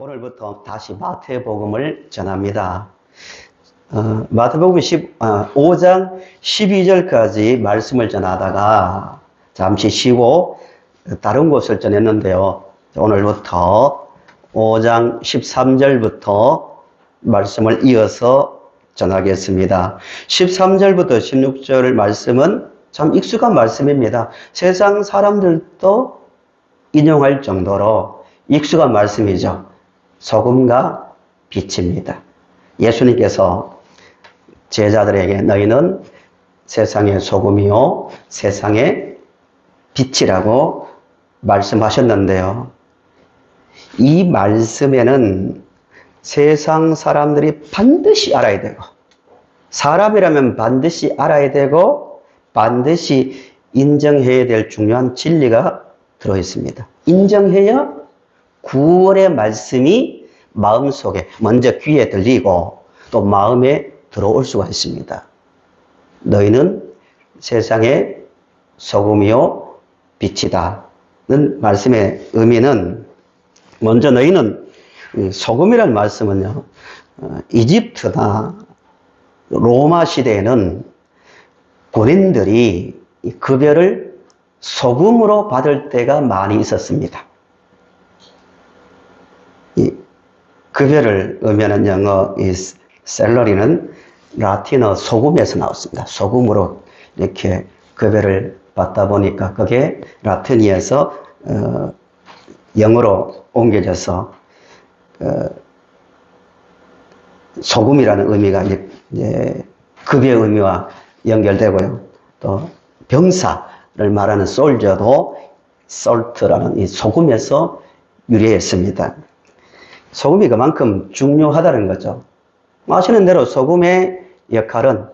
오늘부터 다시 마태복음을 전합니다. 마태복음 5장 12절까지 말씀을 전하다가 잠시 쉬고 다른 곳을 전했는데요. 오늘부터 5장 13절부터 말씀을 이어서 전하겠습니다. 13절부터 16절 말씀은 참 익숙한 말씀입니다. 세상 사람들도 인용할 정도로 익숙한 말씀이죠. 소금과 빛입니다. 예수님께서 제자들에게 너희는 세상의 소금이요 세상의 빛이라고 말씀하셨는데요. 이 말씀에는 세상 사람들이 반드시 알아야 되고, 사람이라면 반드시 알아야 되고 반드시 인정해야 될 중요한 진리가 들어있습니다. 인정해야 구원의 말씀이 마음속에 먼저 귀에 들리고 또 마음에 들어올 수가 있습니다. 너희는 세상의 소금이요 빛이다는 말씀의 의미는, 먼저 너희는 소금이라는 말씀은요, 이집트나 로마 시대에는 군인들이 급여를 소금으로 받을 때가 많이 있었습니다. 이 급여를 의미하는 영어 이 샐러리는 라틴어 소금에서 나왔습니다. 소금으로 이렇게 급여를 받다 보니까 그게 라틴어에서 영어로 옮겨져서 소금이라는 의미가 이제 급여의 의미와 연결되고요. 또 병사를 말하는 솔저도 솔트라는 이 소금에서 유래했습니다. 소금이 그만큼 중요하다는 거죠. 아시는 대로 소금의 역할은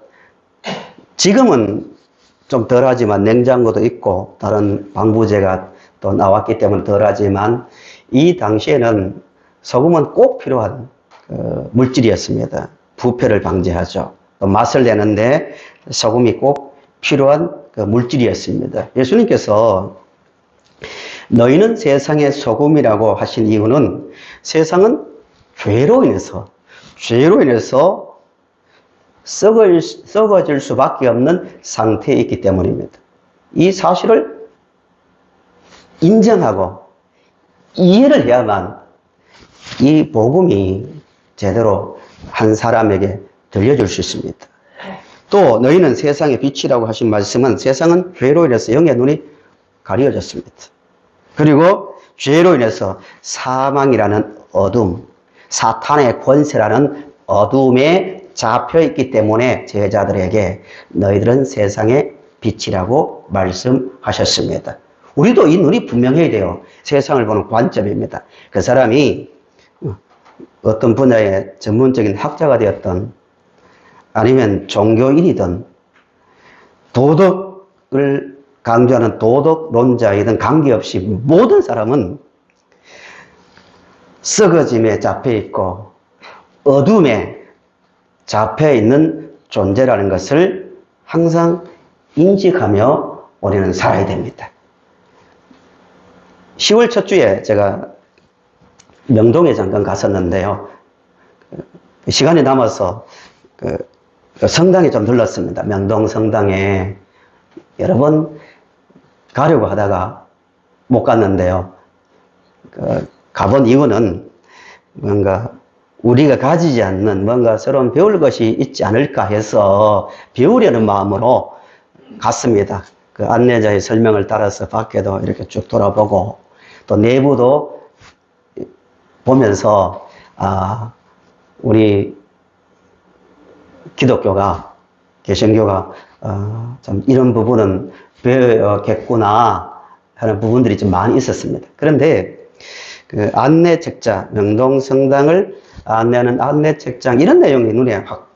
지금은 좀 덜하지만 냉장고도 있고 다른 방부제가 또 나왔기 때문에 덜하지만 이 당시에는 소금은 꼭 필요한 물질이었습니다. 부패를 방지하죠. 또 맛을 내는데 소금이 꼭 필요한 물질이었습니다. 예수님께서 너희는 세상의 소금이라고 하신 이유는 세상은 죄로 인해서 썩어질 수밖에 없는 상태에 있기 때문입니다. 이 사실을 인정하고 이해를 해야만 이 복음이 제대로 한 사람에게 들려줄 수 있습니다. 또 너희는 세상의 빛이라고 하신 말씀은 세상은 죄로 인해서 영의 눈이 가려졌습니다. 그리고 죄로 인해서 사망이라는 어둠, 사탄의 권세라는 어둠에 잡혀있기 때문에 제자들에게 너희들은 세상의 빛이라고 말씀하셨습니다. 우리도 이 눈이 분명해야 돼요. 세상을 보는 관점입니다. 그 사람이 어떤 분야의 전문적인 학자가 되었던 아니면 종교인이든 도덕을 강조하는 도덕론자이든 관계없이 모든 사람은 썩어짐에 잡혀있고 어둠에 잡혀있는 존재라는 것을 항상 인식하며 우리는 살아야 됩니다. 10월 첫 주에 제가 명동에 잠깐 갔었는데요. 시간이 남아서 성당에 좀 들렀습니다. 명동 성당에 여러 번 가려고 하다가 못 갔는데요. 가본 이유는 뭔가 우리가 가지지 않는 뭔가 새로운 배울 것이 있지 않을까 해서 배우려는 마음으로 갔습니다. 그 안내자의 설명을 따라서 밖에도 이렇게 쭉 돌아보고 또 내부도 보면서 우리 기독교가, 개신교가 참 이런 부분은 배워야겠구나 하는 부분들이 좀 많이 있었습니다. 그런데 그 안내책자, 명동성당을 안내하는 안내책장 이런 내용이 눈에 확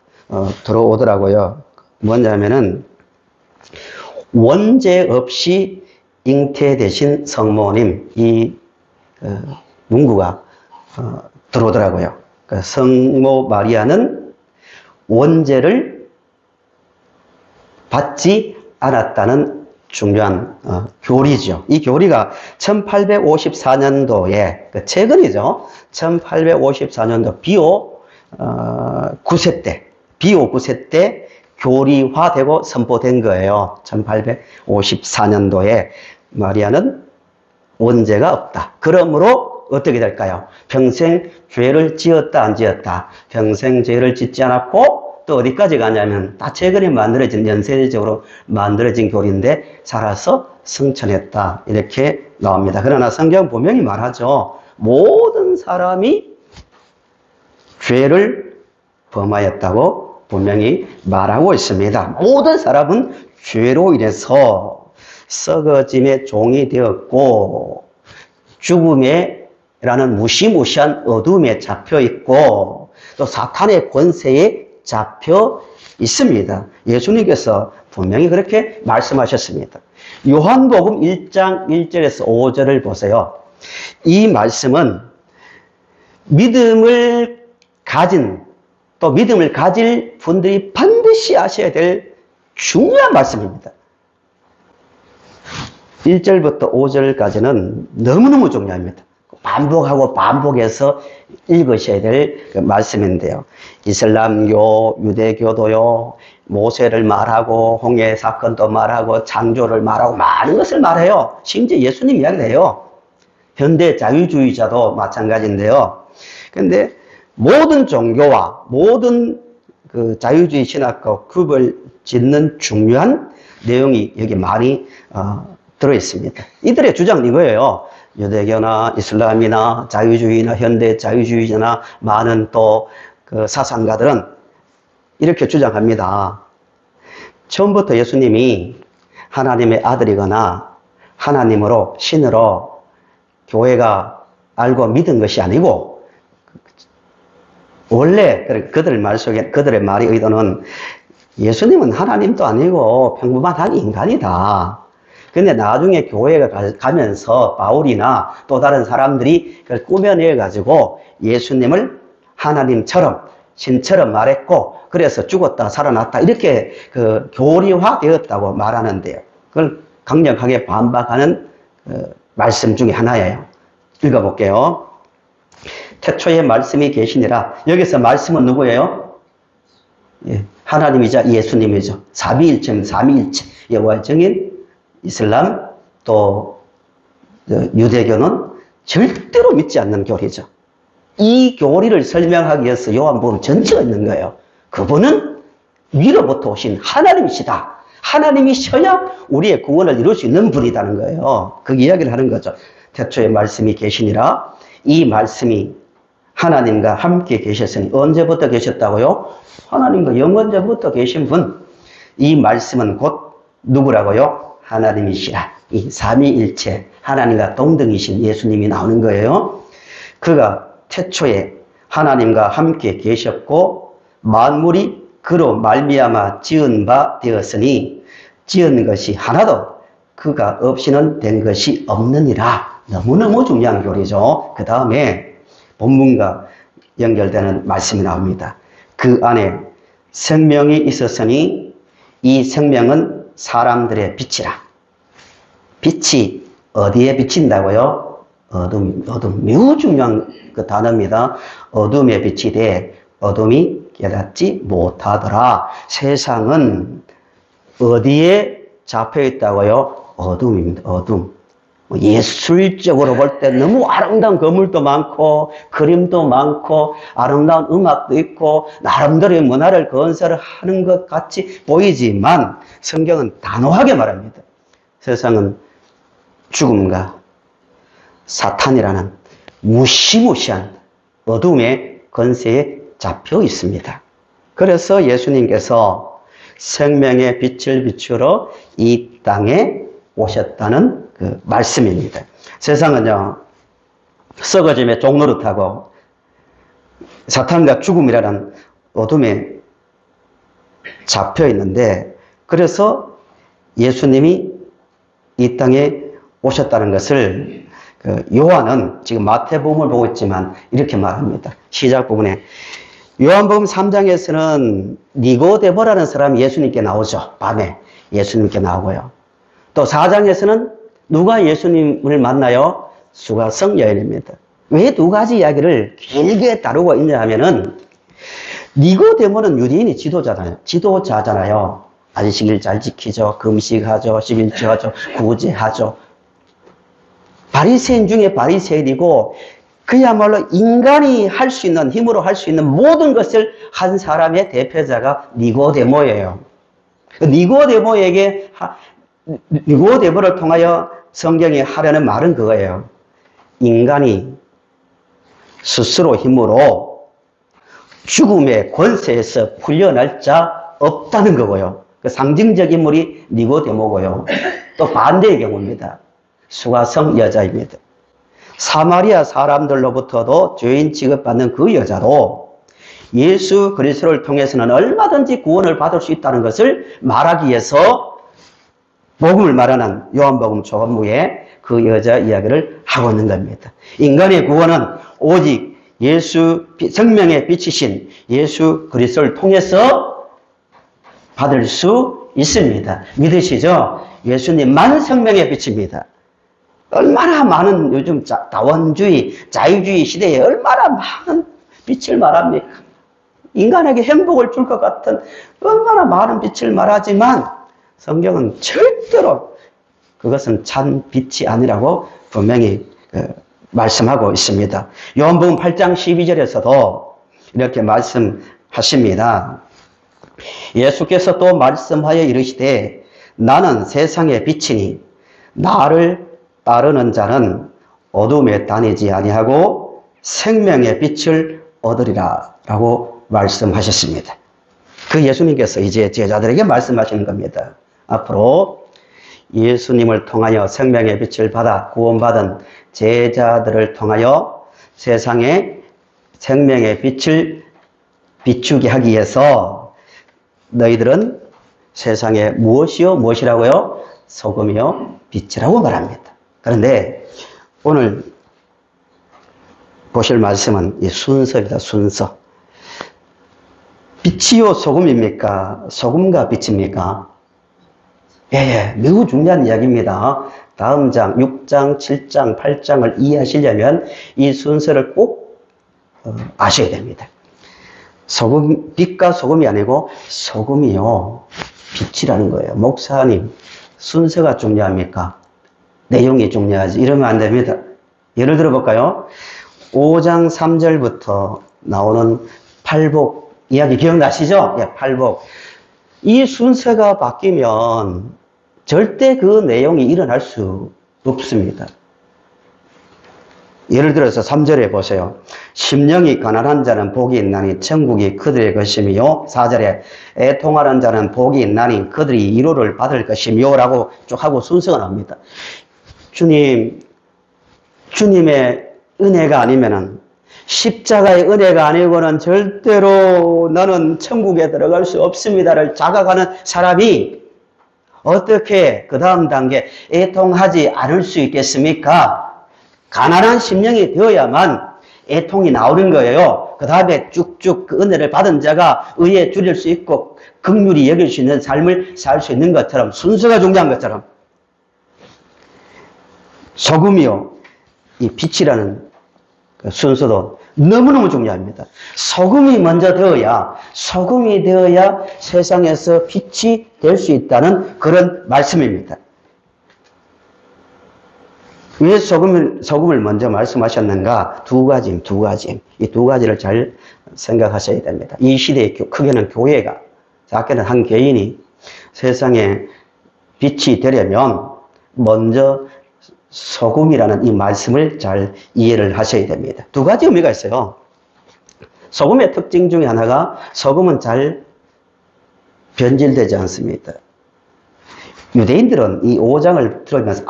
들어오더라고요. 뭐냐면은 원죄 없이 잉태되신 성모님, 이 문구가 들어오더라고요. 그러니까 성모 마리아는 원죄를 받지 않았다는 중요한 교리죠. 이 교리가 1854년도에 최근이죠. 1854년도 비오 9세 때 교리화되고 선포된 거예요. 1854년도에 마리아는 원죄가 없다. 그러므로 어떻게 될까요? 평생 죄를 지었다 안 지었다. 평생 죄를 짓지 않았고 또 어디까지 가냐면 다 최근에 만들어진 연세적으로 만들어진 교리인데 살아서 승천했다. 이렇게 나옵니다. 그러나 성경 분명히 말하죠. 모든 사람이 죄를 범하였다고 분명히 말하고 있습니다. 모든 사람은 죄로 인해서 썩어짐의 종이 되었고 죽음이라는 무시무시한 어둠에 잡혀 있고 또 사탄의 권세에 잡혀 있습니다. 예수님께서 분명히 그렇게 말씀하셨습니다. 요한복음 1장 1절에서 5절을 보세요. 이 말씀은 믿음을 가진 또 믿음을 가질 분들이 반드시 아셔야 될 중요한 말씀입니다. 1절부터 5절까지는 너무너무 중요합니다. 반복하고 반복해서 읽으셔야 될 말씀인데요. 이슬람교, 유대교도요, 모세를 말하고, 홍해 사건도 말하고, 창조를 말하고, 많은 것을 말해요. 심지어 예수님 이야기도 해요. 현대 자유주의자도 마찬가지인데요. 그런데 모든 종교와 모든 그 자유주의 신학과 굽을 짓는 중요한 내용이 여기 많이 들어있습니다. 이들의 주장은 이거예요. 유대교나 이슬람이나 자유주의나 현대 자유주의자나 많은 또 그 사상가들은 이렇게 주장합니다. 처음부터 예수님이 하나님의 아들이거나 하나님으로 신으로 교회가 알고 믿은 것이 아니고 원래 그들의 말 속에 그들의 말의 의도는 예수님은 하나님도 아니고 평범한 한 인간이다. 근데 나중에 교회가 가면서 바울이나 또 다른 사람들이 그걸 꾸며내가지고 예수님을 하나님처럼, 신처럼 말했고, 그래서 죽었다, 살아났다, 이렇게 그 교리화 되었다고 말하는데요. 그걸 강력하게 반박하는 말씀 중에 하나예요. 읽어볼게요. 태초에 말씀이 계시니라. 여기서 말씀은 누구예요? 예, 하나님이자 예수님이죠. 삼위일체, 여호와의 증인, 이슬람, 또 유대교는 절대로 믿지 않는 교리죠. 이 교리를 설명하기 위해서 요한복음 전체가 있는 거예요. 그분은 위로부터 오신 하나님이시다. 하나님이셔야 우리의 구원을 이룰 수 있는 분이라는 거예요. 그 이야기를 하는 거죠. 태초에 말씀이 계시니라. 이 말씀이 하나님과 함께 계셨으니 언제부터 계셨다고요? 하나님과 영원전부터 계신 분. 이 말씀은 곧 누구라고요? 하나님이시라. 이 삼위일체 하나님과 동등이신 예수님이 나오는 거예요. 그가 태초에 하나님과 함께 계셨고 만물이 그로 말미암아 지은 바 되었으니 지은 것이 하나도 그가 없이는 된 것이 없느니라. 너무너무 중요한 교리죠. 그 다음에 본문과 연결되는 말씀이 나옵니다. 그 안에 생명이 있었으니 이 생명은 사람들의 빛이라. 빛이 어디에 비친다고요? 어둠. 매우 중요한 그 단어입니다. 어둠에 빛이 돼 어둠이 깨닫지 못하더라. 세상은 어디에 잡혀 있다고요? 어둠입니다. 어둠. 예술적으로 볼 때 너무 아름다운 건물도 많고 그림도 많고 아름다운 음악도 있고 나름대로의 문화를 건설하는 것 같이 보이지만 성경은 단호하게 말합니다. 세상은 죽음과 사탄이라는 무시무시한 어둠의 권세에 잡혀 있습니다. 그래서 예수님께서 생명의 빛을 비추러 이 땅에 오셨다는 그 말씀입니다. 세상은요, 썩어짐의 종노릇하고 사탄과 죽음이라는 어둠에 잡혀 있는데, 그래서 예수님이 이 땅에 오셨다는 것을 요한은 지금 마태복음을 보고 있지만 이렇게 말합니다. 시작 부분에 요한복음 3장에서는 니고데모라는 사람이 예수님께 나오죠. 밤에 예수님께 나오고요. 또 4장에서는 누가 예수님을 만나요? 수가성 여인입니다. 왜 두 가지 이야기를 길게 다루고 있냐 하면은 니고데모는 유대인이 지도자잖아요. 안식일 잘 지키죠. 금식하죠. 11조하죠. 구제하죠. 바리새인 중에 바리새인이고 그야말로 인간이 할 수 있는, 힘으로 할 수 있는 모든 것을 한 사람의 대표자가 니고데모예요. 니고데모를 통하여 성경이 하려는 말은 그거예요. 인간이 스스로 힘으로 죽음의 권세에서 풀려날 자 없다는 거고요. 그 상징적 인물이 니고데모고요. 또 반대의 경우입니다. 수가성 여자입니다. 사마리아 사람들로부터도 죄인 취급받는 그 여자도 예수 그리스도를 통해서는 얼마든지 구원을 받을 수 있다는 것을 말하기 위해서 복음을 말하는 요한복음 초반부에 그 여자 이야기를 하고 있는 겁니다. 인간의 구원은 오직 생명의 빛이신 예수 그리스도를 통해서 받을 수 있습니다. 믿으시죠? 예수님만 생명의 빛입니다. 얼마나 많은 요즘 다원주의, 자유주의 시대에 얼마나 많은 빛을 말합니까? 인간에게 행복을 줄 것 같은 얼마나 많은 빛을 말하지만 성경은 절대로 그것은 참 빛이 아니라고 분명히 말씀하고 있습니다. 요한복음 8장 12절에서도 이렇게 말씀하십니다. 예수께서 또 말씀하여 이르시되 나는 세상의 빛이니 나를 따르는 자는 어둠에 다니지 아니하고 생명의 빛을 얻으리라 라고 말씀하셨습니다. 그 예수님께서 이제 제자들에게 말씀하시는 겁니다. 앞으로 예수님을 통하여 생명의 빛을 받아 구원받은 제자들을 통하여 세상에 생명의 빛을 비추게 하기 위해서 너희들은 세상에 무엇이라고요? 소금이요 빛이라고 말합니다. 그런데 오늘 보실 말씀은 이 순서입니다. 순서. 빛이요 소금입니까? 소금과 빛입니까? 예, 매우 중요한 이야기입니다. 다음 장, 6장, 7장, 8장을 이해하시려면 이 순서를 꼭 아셔야 됩니다. 소금, 빛과 소금이 아니고 소금이요 빛이라는 거예요. 목사님, 순서가 중요합니까? 내용이 중요하지. 이러면 안 됩니다. 예를 들어 볼까요? 5장 3절부터 나오는 팔복 이야기 기억나시죠? 예, 팔복. 이 순서가 바뀌면 절대 그 내용이 일어날 수 없습니다. 예를 들어서 3절에 보세요. 심령이 가난한 자는 복이 있나니 천국이 그들의 것이며 4절에 애통하는 자는 복이 있나니 그들이 위로를 받을 것이며 라고 쭉 하고 순서가 나옵니다. 주님의 은혜가 아니면은 십자가의 은혜가 아니고는 절대로 나는 천국에 들어갈 수 없습니다를 자각하는 사람이 어떻게 그 다음 단계 애통하지 않을 수 있겠습니까? 가난한 심령이 되어야만 애통이 나오는 거예요. 그 다음에 쭉쭉 그 은혜를 받은 자가 의에 줄일 수 있고 긍휼히 여길 수 있는 삶을 살 수 있는 것처럼 순서가 중요한 것처럼 소금이요 이 빛이라는 순서도 너무너무 중요합니다. 소금이 되어야 세상에서 빛이 될 수 있다는 그런 말씀입니다. 왜 소금을 먼저 말씀하셨는가? 두 가지. 이 두 가지를 잘 생각하셔야 됩니다. 이 시대의 크게는 교회가, 작게는 한 개인이 세상에 빛이 되려면 먼저 소금이라는 이 말씀을 잘 이해를 하셔야 됩니다. 두 가지 의미가 있어요. 소금의 특징 중에 하나가 소금은 잘 변질되지 않습니다. 유대인들은 이 5장을 들으면서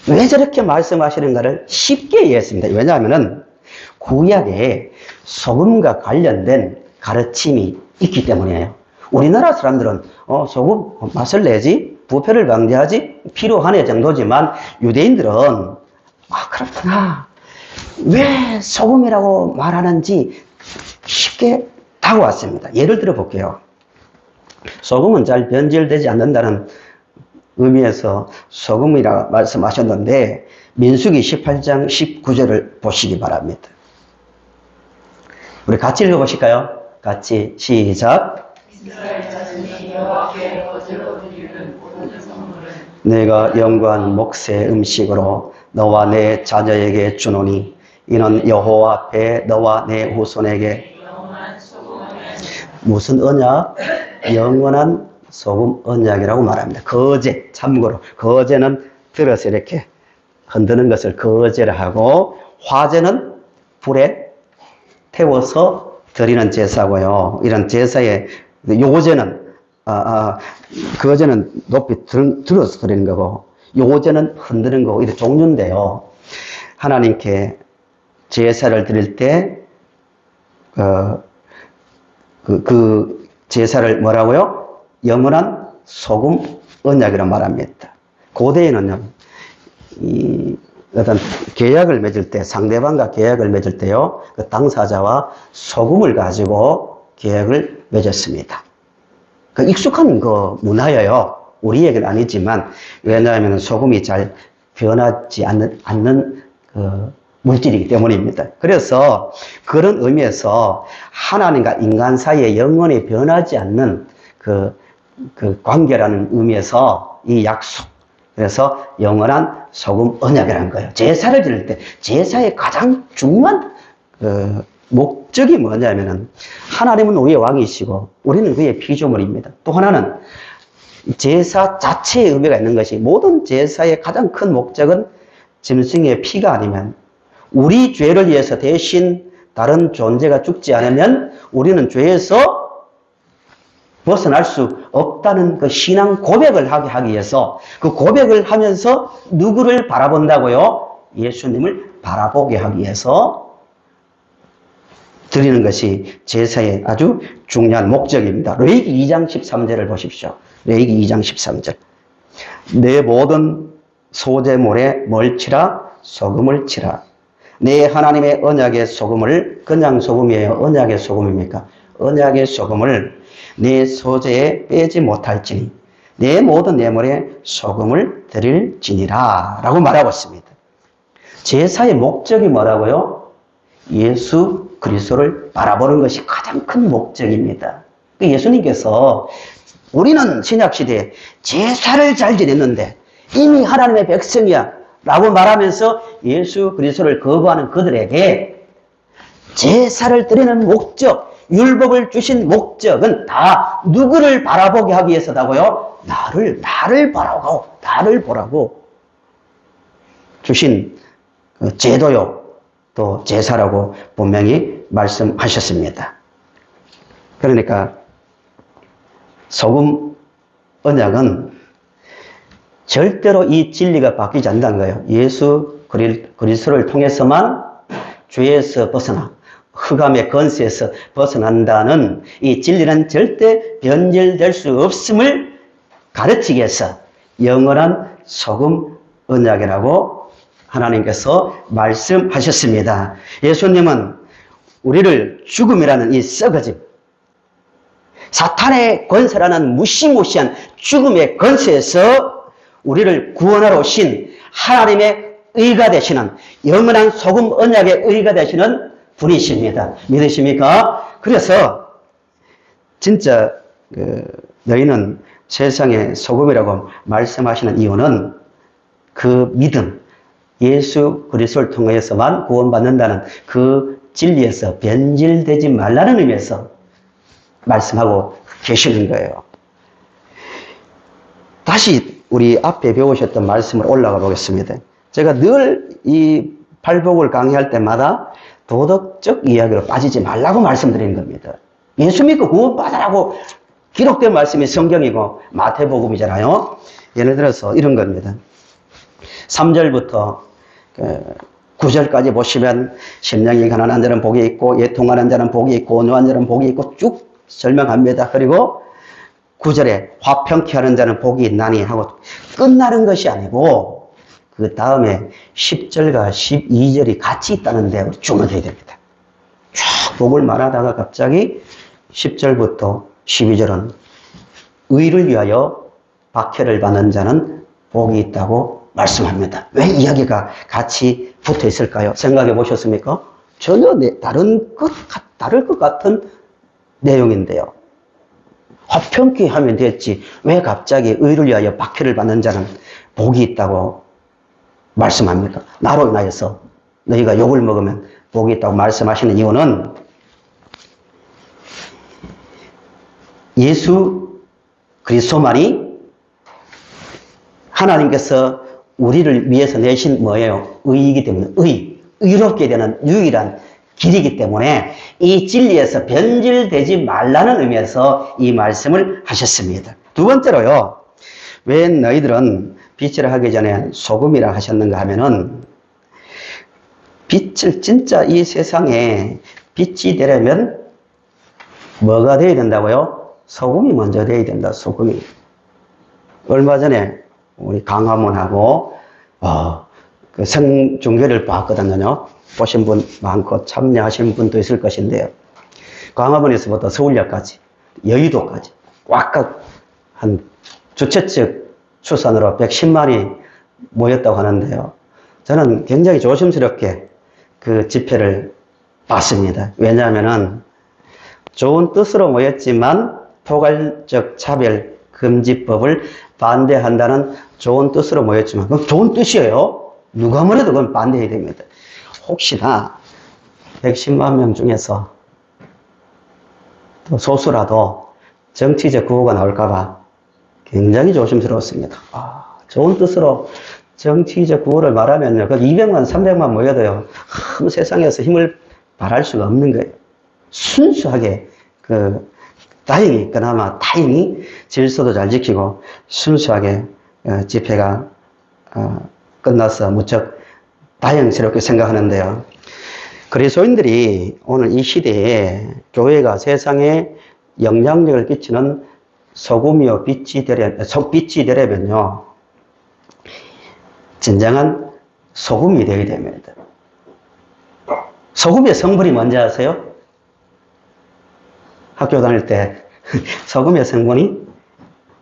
왜 저렇게 말씀하시는가를 쉽게 이해했습니다. 왜냐하면 구약에 소금과 관련된 가르침이 있기 때문이에요. 우리나라 사람들은 소금 맛을 내지 부패를 방지하지 필요하네 정도지만 유대인들은 그렇구나 왜 소금이라고 말하는지 쉽게 다가왔습니다. 예를 들어 볼게요. 소금은 잘 변질되지 않는다는 의미에서 소금이라 말씀하셨는데 민수기 18장 19절을 보시기 바랍니다. 우리 같이 읽어보실까요? 같이 시작. 내가 영구한 몫의 음식으로 너와 내 자녀에게 주노니 이는 여호와 앞에 너와 내 후손에게 무슨 언약? 영원한 소금 언약이라고 말합니다. 거제, 참고로 거제는 들어서 이렇게 흔드는 것을 거제라 하고 화제는 불에 태워서 드리는 제사고요. 이런 제사의 요제는 거제는 높이 들어서 드리는 거고 요제는 흔드는 거고 이런 종류인데요. 하나님께 제사를 드릴 때 그 제사를 뭐라고요? 영원한 소금 언약이라 말합니다. 고대에는요, 이 어떤 계약을 맺을 때, 상대방과 계약을 맺을 때요, 그 당사자와 소금을 가지고 계약을 맺었습니다. 그 익숙한 그 문화예요. 우리에게는 아니지만, 왜냐하면 소금이 잘 변하지 않는 그 물질이기 때문입니다. 그래서 그런 의미에서 하나님과 인간 사이에 영원히 변하지 않는 그 관계라는 의미에서 이 약속. 그래서 영원한 소금 언약이라는 거예요. 제사를 드릴 때 제사의 가장 중요한 목적이 뭐냐면은 하나님은 우리의 왕이시고 우리는 그의 피조물입니다. 또 하나는 제사 자체의 의미가 있는 것이 모든 제사의 가장 큰 목적은 짐승의 피가 아니면 우리 죄를 위해서 대신 다른 존재가 죽지 않으면 우리는 죄에서 벗어날 수 없다는 그 신앙 고백을 하기 위해서 그 고백을 하면서 누구를 바라본다고요? 예수님을 바라보게 하기 위해서 드리는 것이 제사의 아주 중요한 목적입니다. 레위기 2장 13절을 보십시오. 레위기 2장 13절. 내 모든 소재물에 뭘 치라? 소금을 치라. 내 하나님의 언약의 소금을, 그냥 소금이에요? 언약의 소금입니까? 언약의 소금을 내 소재에 빼지 못할지니 내 모든 예물에 소금을 드릴지니라 라고 말하고 있습니다. 제사의 목적이 뭐라고요? 예수 그리스도를 바라보는 것이 가장 큰 목적입니다. 예수님께서 우리는 신약시대에 제사를 잘 지냈는데 이미 하나님의 백성이야 라고 말하면서 예수 그리스도를 거부하는 그들에게 제사를 드리는 목적, 율법을 주신 목적은 다 누구를 바라보게 하기 위해서다고요? 나를 보라고 주신 제도요, 또 제사라고 분명히 말씀하셨습니다. 그러니까 소금 언약은 절대로 이 진리가 바뀌지 않는다는 거예요. 예수 그리스도를 통해서만 죄에서 벗어나 흑암의 권세에서 벗어난다는 이 진리는 절대 변질될 수 없음을 가르치기 위해서 영원한 소금 언약이라고 하나님께서 말씀하셨습니다. 예수님은 우리를 죽음이라는 이 썩어짐, 사탄의 권세라는 무시무시한 죽음의 권세에서 우리를 구원하러 오신 하나님의 의가 되시는 영원한 소금 언약의 의가 되시는 분이십니다. 믿으십니까? 그래서 진짜 너희는 세상의 소금이라고 말씀하시는 이유는 그 믿음, 예수 그리스도를 통해서만 구원받는다는 그 진리에서 변질되지 말라는 의미에서 말씀하고 계시는 거예요. 다시 우리 앞에 배우셨던 말씀을 올라가 보겠습니다. 제가 늘 이 팔복을 강의할 때마다 도덕적 이야기로 빠지지 말라고 말씀드리는 겁니다. 예수 믿고 구원받으라고 기록된 말씀이 성경이고 마태복음이잖아요. 예를 들어서 이런 겁니다. 3절부터 9절까지 보시면 심령이 가난한 자는 복이 있고 예통하는 자는 복이 있고 온유한 자는 복이 있고 쭉 설명합니다. 그리고 9절에 화평케 하는 자는 복이 있나니 하고 끝나는 것이 아니고 그 다음에 10절과 12절이 같이 있다는데 우리 주목해야 됩니다. 쭉 복을 말하다가 갑자기 10절부터 12절은 의를 위하여 박해를 받는 자는 복이 있다고 말씀합니다. 왜 이야기가 같이 붙어 있을까요? 생각해 보셨습니까? 전혀 다를 것 같은 내용인데요. 화평케 하면 됐지. 왜 갑자기 의를 위하여 박해를 받는 자는 복이 있다고 말씀합니까? 나로 인하여서 너희가 욕을 먹으면 복이 있다고 말씀하시는 이유는 예수 그리스도만이 하나님께서 우리를 위해서 내신 뭐예요? 의이기 때문에 의롭게 되는 유일한 길이기 때문에 이 진리에서 변질되지 말라는 의미에서 이 말씀을 하셨습니다. 두 번째로요. 왜 너희들은 빛이라 하기 전에 소금이라 하셨는가 하면은 빛을 진짜 이 세상에 빛이 되려면 뭐가 되어야 된다고요? 소금이 먼저 되어야 된다. 소금이. 얼마 전에 우리 강화문하고 그 성중계를 봤거든요. 보신 분 많고 참여하신 분도 있을 것인데요. 강화문에서부터 서울역까지 여의도까지 꽉 한 주최 측 추산으로 110만이 모였다고 하는데요. 저는 굉장히 조심스럽게 그 집회를 봤습니다. 왜냐하면은 좋은 뜻으로 모였지만 포괄적 차별 금지법을 반대한다는 좋은 뜻으로 모였지만 그건 좋은 뜻이에요. 누가 뭐래도 그건 반대해야 됩니다. 혹시나 110만 명 중에서 또 소수라도 정치적 구호가 나올까봐 굉장히 조심스러웠습니다. 좋은 뜻으로 정치적 구호를 말하면요. 그 200만, 300만 모여도요. 세상에서 힘을 발할 수가 없는 거예요. 순수하게 다행히 질서도 잘 지키고 순수하게 집회가 끝나서 무척 다행스럽게 생각하는데요. 그리스도인들이 오늘 이 시대에 교회가 세상에 영향력을 끼치는 소금이요 빛이 되려면요. 진정한 소금이 되어야 됩니다. 소금의 성분이 뭔지 아세요? 학교 다닐 때 소금의 성분이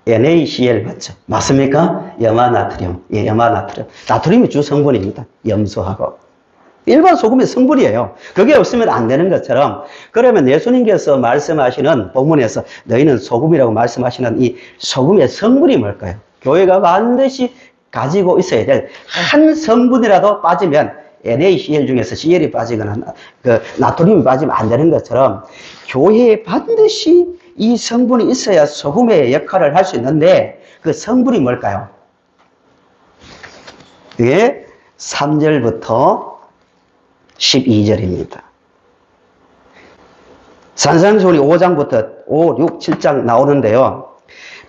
NaCl 맞죠? 맞습니까? 염화나트륨. 예, 염화나트륨. 나트륨이 주 성분입니다. 염소하고. 일반 소금의 성분이에요. 그게 없으면 안 되는 것처럼 그러면 예수님께서 말씀하시는 본문에서 너희는 소금이라고 말씀하시는 이 소금의 성분이 뭘까요? 교회가 반드시 가지고 있어야 될 한 성분이라도 빠지면 NaCl 중에서 Cl이 빠지거나 나트륨이 빠지면 안 되는 것처럼 교회에 반드시 이 성분이 있어야 소금의 역할을 할 수 있는데 그 성분이 뭘까요? 그게 3절부터 12절입니다. 산상수훈이 5장부터 5, 6, 7장 나오는데요.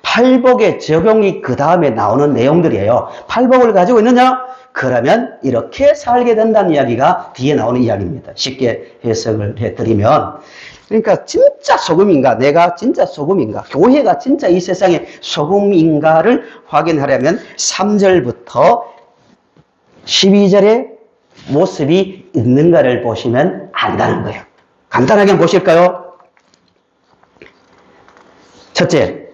팔복의 적용이 그 다음에 나오는 내용들이에요. 팔복을 가지고 있느냐? 그러면 이렇게 살게 된다는 이야기가 뒤에 나오는 이야기입니다. 쉽게 해석을 해드리면 그러니까 진짜 소금인가? 내가 진짜 소금인가? 교회가 진짜 이 세상에 소금인가를 확인하려면 3절부터 12절에 모습이 있는가를 보시면 안다는 거예요. 간단하게 한번 보실까요? 첫째,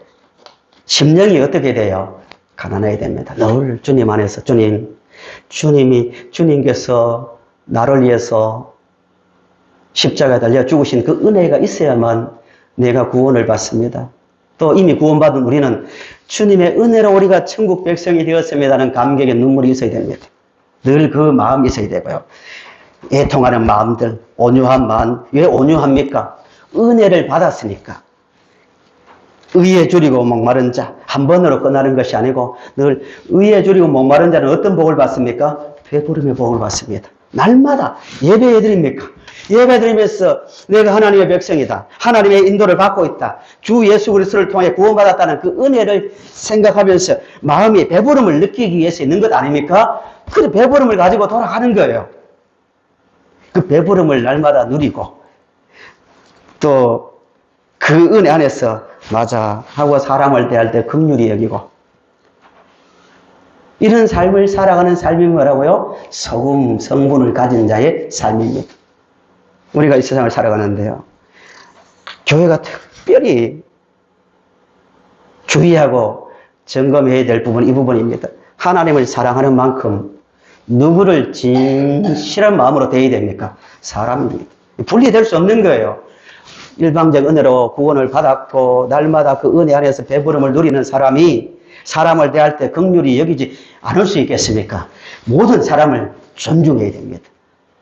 심령이 어떻게 돼요? 가난해야 됩니다. 늘 주님 안에서 주님께서 나를 위해서 십자가에 달려 죽으신 그 은혜가 있어야만 내가 구원을 받습니다. 또 이미 구원받은 우리는 주님의 은혜로 우리가 천국 백성이 되었습니다는 감격의 눈물이 있어야 됩니다. 늘 그 마음이 있어야 되고요. 애통하는 마음들, 온유한 마음. 왜 온유합니까? 은혜를 받았으니까. 의에 줄이고 목마른 자, 한 번으로 끝나는 것이 아니고 늘 의에 줄이고 목마른 자는 어떤 복을 받습니까? 배부름의 복을 받습니다. 날마다 예배해 드립니까? 예배 드리면서 내가 하나님의 백성이다. 하나님의 인도를 받고 있다. 주 예수 그리스도를 통해 구원받았다는 그 은혜를 생각하면서 마음이 배부름을 느끼기 위해서 있는 것 아닙니까? 그 배부름을 가지고 돌아가는 거예요. 그 배부름을 날마다 누리고 또 그 은혜 안에서 맞아 하고 사람을 대할 때 긍휼히 여기고 이런 삶을 살아가는 삶이 뭐라고요? 소금 성분을 가진 자의 삶입니다. 우리가 이 세상을 살아가는데요. 교회가 특별히 주의하고 점검해야 될 부분은 이 부분입니다. 하나님을 사랑하는 만큼 누구를 진실한 마음으로 대해야 됩니까? 사람입니다. 분리될 수 없는 거예요. 일방적 은혜로 구원을 받았고 날마다 그 은혜 안에서 배부름을 누리는 사람이 사람을 대할 때 긍휼히 여기지 않을 수 있겠습니까? 모든 사람을 존중해야 됩니다.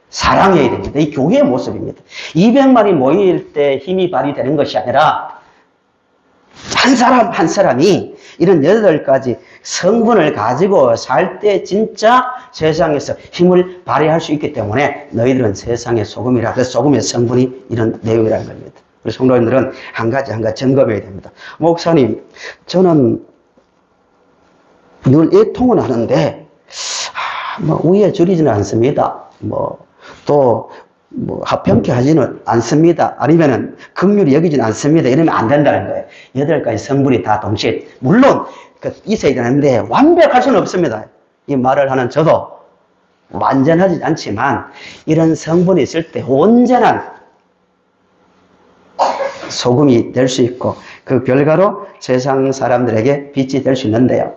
사랑해야 됩니다. 이 교회의 모습입니다. 200만이 모일 때 힘이 발휘되는 것이 아니라 한 사람 한 사람이 이런 8가지 성분을 가지고 살 때 진짜 세상에서 힘을 발휘할 수 있기 때문에 너희들은 세상의 소금이라. 그래서 소금의 성분이 이런 내용이라는 겁니다. 그래서 성도님들은 한 가지 점검해야 됩니다. 목사님, 저는 늘 애통은 하는데 우위에 줄이지는 않습니다. 하평케 하지는 않습니다. 아니면은 긍휼히 여기지는 않습니다. 이러면 안 된다는 거예요. 8가지 성분이 다 동시에 물론 있어야 되는데 완벽할 수는 없습니다. 이 말을 하는 저도 완전하지 않지만 이런 성분이 있을 때 온전한 소금이 될 수 있고 그 결과로 세상 사람들에게 빛이 될 수 있는데요.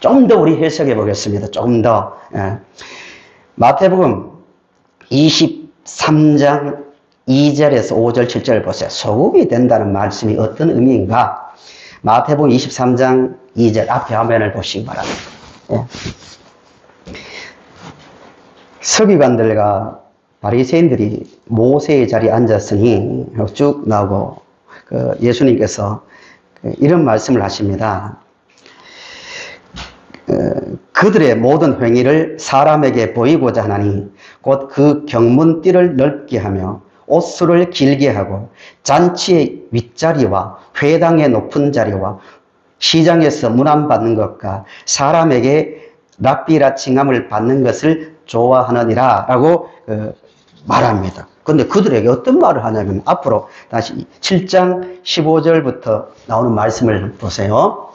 좀 더 우리 해석해 보겠습니다. 좀 더. 마태복음 23장 2절에서 5절, 7절을 보세요. 소금이 된다는 말씀이 어떤 의미인가? 마태복음 23장 2절 앞에 화면을 보시기 바랍니다. 예. 서기관들과 바리새인들이 모세의 자리에 앉았으니 쭉 나오고 예수님께서 이런 말씀을 하십니다. 그들의 모든 행위를 사람에게 보이고자 하나니 곧 그 경문띠를 넓게 하며 옷수를 길게 하고 잔치의 윗자리와 회당의 높은 자리와 시장에서 문안받는 것과 사람에게 랍비라 칭함을 받는 것을 좋아하느니라 라고 말합니다. 그런데 그들에게 어떤 말을 하냐면 앞으로 다시 7장 15절부터 나오는 말씀을 보세요.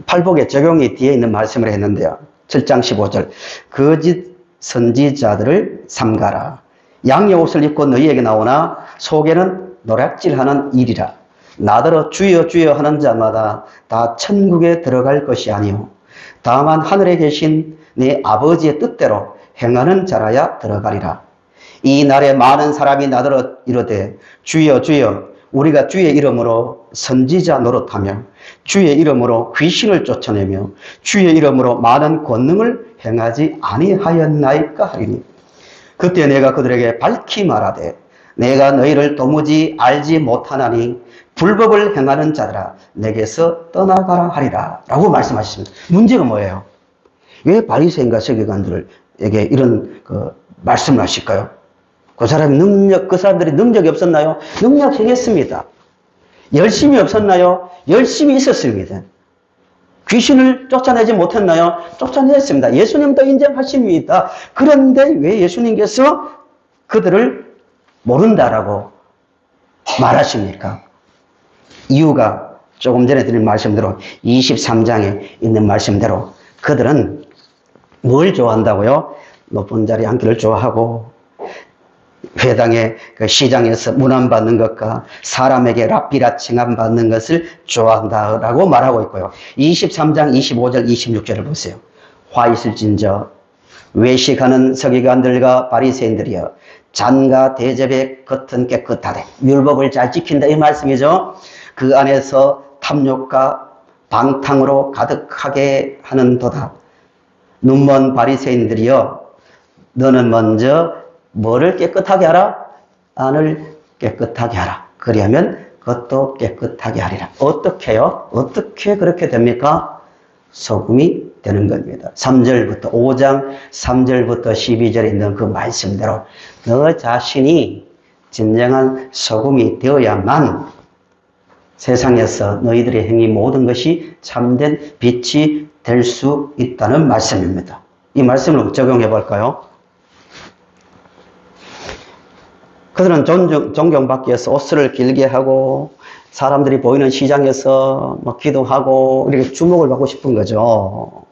팔복의 적용이 뒤에 있는 말씀을 했는데요. 7장 15절 거짓 선지자들을 삼가라. 양의 옷을 입고 너희에게 나오나 속에는 노략질하는 일이라. 나더러 주여 주여 하는 자마다 다 천국에 들어갈 것이 아니오. 다만 하늘에 계신 내 아버지의 뜻대로 행하는 자라야 들어가리라. 이 날에 많은 사람이 나더러 이르되 주여 주여 우리가 주의 이름으로 선지자 노릇하며 주의 이름으로 귀신을 쫓아내며 주의 이름으로 많은 권능을 행하지 아니하였나이까 하리니 그때 내가 그들에게 밝히 말하되 내가 너희를 도무지 알지 못하나니 불법을 행하는 자들아 내게서 떠나가라 하리라 라고 말씀하셨습니다. 문제가 뭐예요? 왜 바리새인과 서기관들에게 이런 말씀을 하실까요? 그 사람들이 능력이 없었나요? 능력했습니다. 열심이 없었나요? 열심히 있었습니다. 귀신을 쫓아내지 못했나요? 쫓아냈습니다. 예수님도 인정하십니다. 그런데 왜 예수님께서 그들을 모른다라고 말하십니까? 이유가 조금 전에 드린 말씀대로 23장에 있는 말씀대로 그들은 뭘 좋아한다고요? 높은 자리에 앉기를 좋아하고 회당의 시장에서 문안받는 것과 사람에게 랍비라 칭함받는 것을 좋아한다라고 말하고 있고요. 23장 25절 26절을 보세요. 화 있을진저 외식하는 서기관들과 바리새인들이여 잔과 대접의 겉은 깨끗하되 율법을 잘 지킨다 이 말씀이죠. 그 안에서 탐욕과 방탕으로 가득하게 하는도다. 눈먼 바리새인들이여 너는 먼저 뭐를 깨끗하게 하라? 안을 깨끗하게 하라. 그러면 그것도 깨끗하게 하리라. 어떻게요? 어떻게 그렇게 됩니까? 소금이 되는 겁니다. 3절부터 5장 3절부터 12절에 있는 그 말씀대로 너 자신이 진정한 소금이 되어야만 세상에서 너희들의 행위 모든 것이 참된 빛이 될 수 있다는 말씀입니다. 이 말씀을 적용해 볼까요? 그들은 존경받기 위해서 옷을 길게 하고 사람들이 보이는 시장에서 기도하고 이렇게 주목을 받고 싶은 거죠.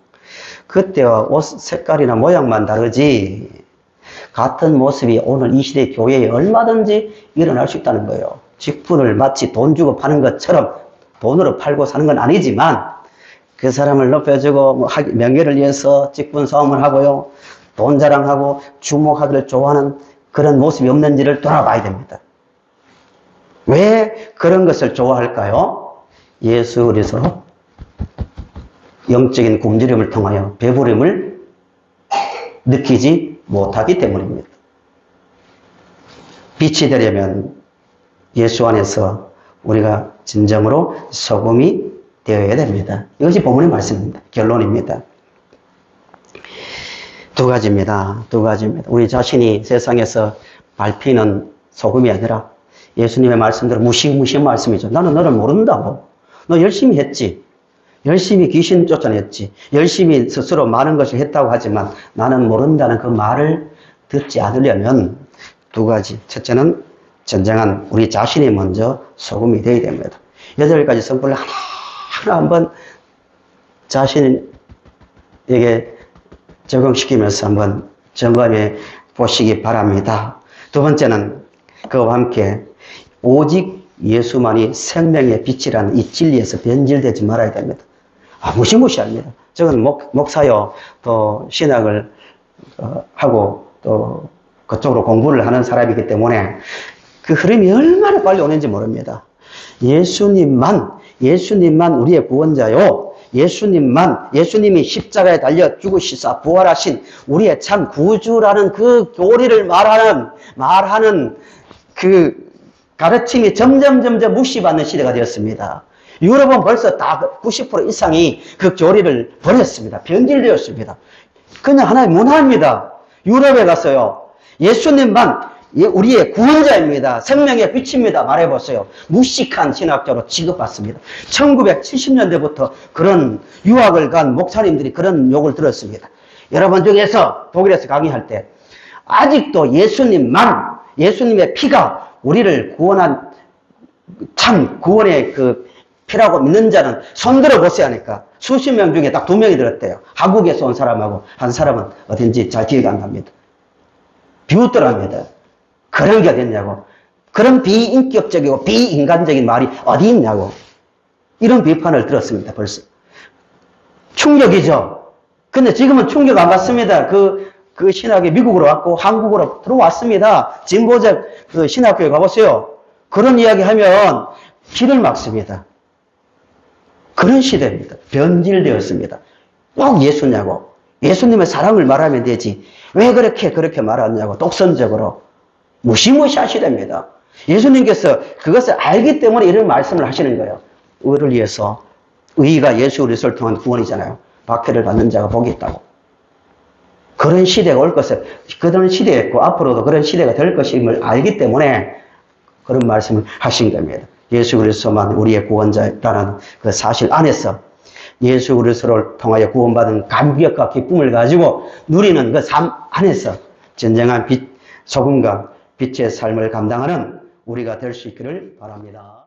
그때와 옷 색깔이나 모양만 다르지 같은 모습이 오늘 이 시대 교회에 얼마든지 일어날 수 있다는 거예요. 직분을 마치 돈 주고 파는 것처럼 돈으로 팔고 사는 건 아니지만 그 사람을 높여주고 뭐 명예를 위해서 직분 싸움을 하고요. 돈 자랑하고 주목하기를 좋아하는 그런 모습이 없는지를 돌아봐야 됩니다. 왜 그런 것을 좋아할까요? 예수 그리스도로 영적인 굶주림을 통하여 배부름을 느끼지 못하기 때문입니다. 빛이 되려면 예수 안에서 우리가 진정으로 소금이 되어야 됩니다. 이것이 본문의 말씀입니다. 결론입니다. 두 가지입니다. 우리 자신이 세상에서 밟히는 소금이 아니라 예수님의 말씀대로 무시무시한 말씀이죠. 나는 너를 모른다고. 너 열심히 했지. 열심히 귀신 쫓아냈지. 열심히 스스로 많은 것을 했다고 하지만 나는 모른다는 그 말을 듣지 않으려면 두 가지. 첫째는 진정한 우리 자신이 먼저 소금이 되어야 됩니다. 8가지 성품을 하나하나 한번 자신에게 적용시키면서 한번 점검해 보시기 바랍니다. 두 번째는 그와 함께 오직 예수만이 생명의 빛이라는 이 진리에서 변질되지 말아야 됩니다. 무시무시합니다. 저는 목사요, 또 신학을 하고 또 그쪽으로 공부를 하는 사람이기 때문에 그 흐름이 얼마나 빨리 오는지 모릅니다. 예수님만 우리의 구원자요. 예수님이 십자가에 달려 죽으시사 부활하신 우리의 참 구주라는 그 교리를 말하는 그 가르침이 점점 무시받는 시대가 되었습니다. 유럽은 벌써 다 90% 이상이 그 교리를 버렸습니다. 변질되었습니다. 그냥 하나의 문화입니다. 유럽에 가서요. 예수님만 우리의 구원자입니다. 생명의 빛입니다. 말해보세요. 무식한 신학자로 취급받습니다. 1970년대부터 그런 유학을 간 목사님들이 그런 욕을 들었습니다. 여러분 중에서 독일에서 강의할 때 아직도 예수님의 피가 우리를 구원한 참 구원의 그 피라고 믿는 자는 손들어 보세요 하니까 수십 명 중에 딱 2명이 들었대요. 한국에서 온 사람하고 한 사람은 어딘지 잘 기억이 안 납니다. 비웃더랍니다. 그런 게 어딨냐고. 그런 비인격적이고 비인간적인 말이 어디 있냐고. 이런 비판을 들었습니다. 벌써. 충격이죠. 근데 지금은 충격 안 받습니다. 그 신학이 미국으로 왔고 한국으로 들어왔습니다. 진보적 그 신학교에 가보세요. 그런 이야기 하면 길을 막습니다. 그런 시대입니다. 변질되었습니다. 꼭 예수냐고. 예수님의 사랑을 말하면 되지. 왜 그렇게 말하냐고. 독선적으로. 무시무시하시답니다. 예수님께서 그것을 알기 때문에 이런 말씀을 하시는 거예요. 의를 위해서. 의가 예수 그리스도를 통한 구원이잖아요. 박해를 받는 자가 복이 있다고. 그런 시대가 올 것을, 그런 시대였고 앞으로도 그런 시대가 될 것임을 알기 때문에 그런 말씀을 하신 겁니다. 예수 그리스도만 우리의 구원자라는 그 사실 안에서 예수 그리스도를 통하여 구원받은 감격과 기쁨을 가지고 누리는 그 삶 안에서 진정한 빛, 소금과 빛의 삶을 감당하는 우리가 될 수 있기를 바랍니다.